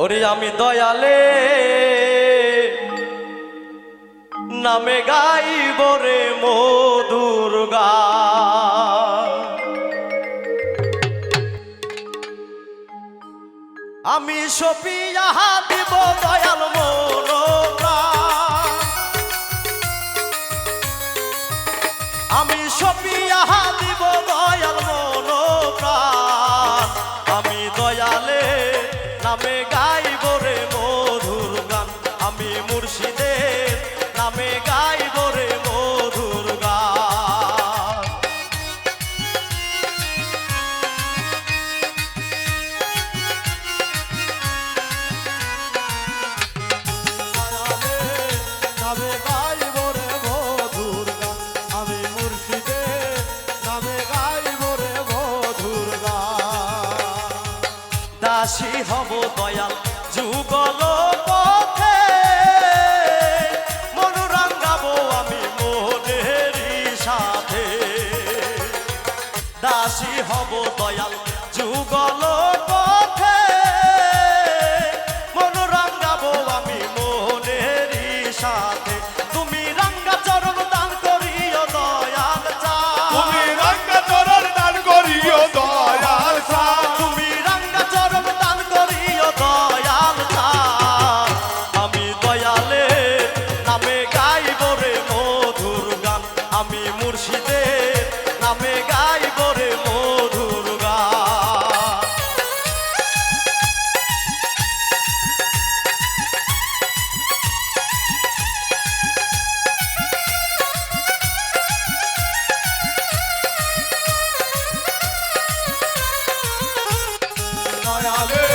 ওরে আমি দয়ালে নামে গাইব রে মধুর গান। আমি সপিয়া দিব দয়াল মন প্রাণ, আমি সপিয়া দিব দয়াল মন প্রাণ। আমি দয়ালে নামে গাইব রে মধুর গান, আমি মুর্শিদের নামে গাইব রে মধুর গান। নামে গাইব রে মধুর গান, আমি মুর্শিদের নামে গাইব রে মধুর গান। দাসী হব দয়াল যুগল পথে, মন রাঙ্গাবো আমি মনেরই সাথে। দাসী হব দয়াল যুগল পথে, মন রাঙ্গাবো আমি মনেরই সাথে। তুমি রাঙ্গা চরণ দান করিও দয়াল চা, তুমি রাঙ্গা চরণ দান করিও দয়াল চা, তুমি রাঙ্গা চরণ দান করিও দয়াল চা। আমি দয়ালে নামে গাইব রে মধুর গান, আমি মুর্শিদের নামে গাইব রে মধুর গান। দয়ালে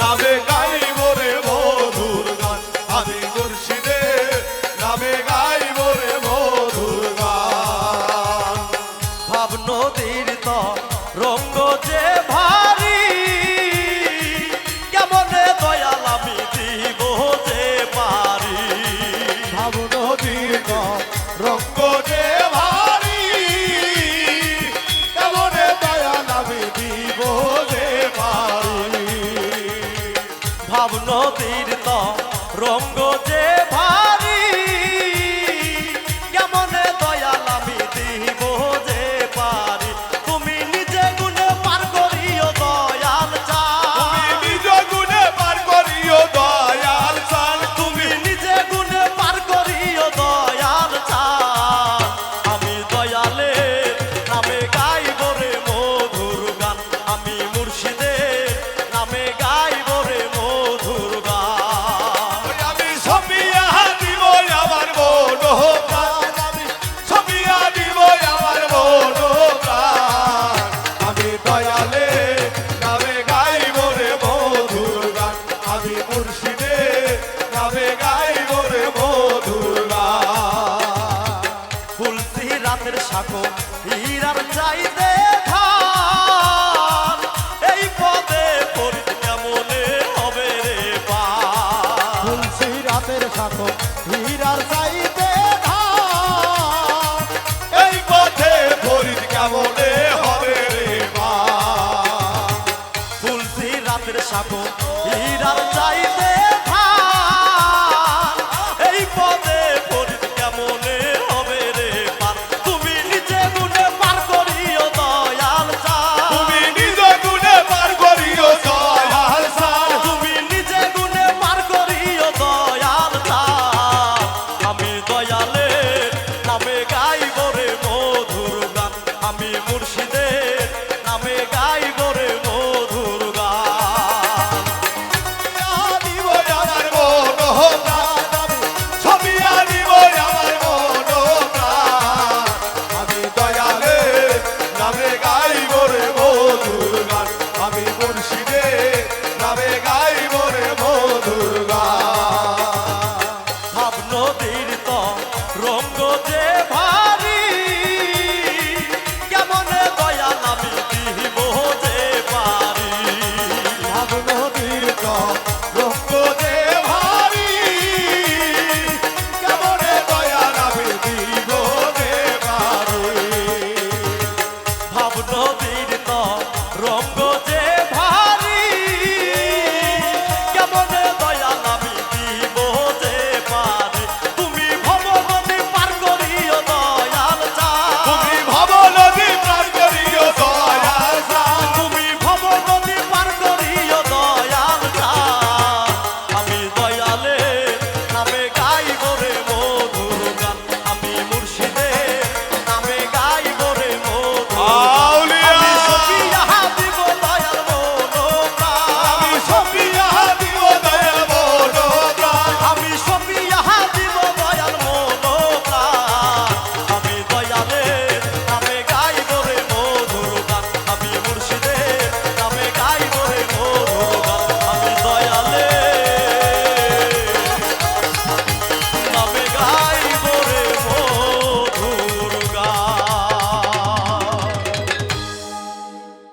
নামে গাইব রে মধুর গান, আমি মুর্শিদের নামে গাইব রে মধুর গান। ভাব নদীর তো রঙ্গ যে ভারী, কেমনে দয়াল আমি দিব যে পারি। ভাব নদীর রঙ্গ যে ভারী, কেমনে দয়াল আমি দিব যে পারি। ভাব নদীর তো রঙ্গ যে ভারী, কেমনে দয়াল আমি দিব যে পারি। তুমি নিজে গুণে পার করিও দয়াল চা, তুমি নিজ গুণে পার করিও দয়াল চাল, তুমি নিজে গুণে পার করিও দয়াল চা। আমি দয়ালে নামে গাইব রে মধুর গান, আমি মুর্শিদের নামে গাইব রে মধুর গান। আমি সপিয়া দিব আমার মন প্রাণ, আমি সপিয়া দিব আমার মন প্রাণ। আমি দয়ালে নামে গাইব রে মধুর গান, আমি মুর্শিদের নামে গাইব রে মধুর গান। ফুলসি রাতের সাঁকো হীরার চাইতে ধান, এই পদে পরিত কেমনে হবে রে পার। তুলসী রাতের সাথে হীরার চাইতে ধান, এই পথে ফরিদ কেমনে হবে রে মা। ফুলসি রাতের সাঁকো হীরার চাইতে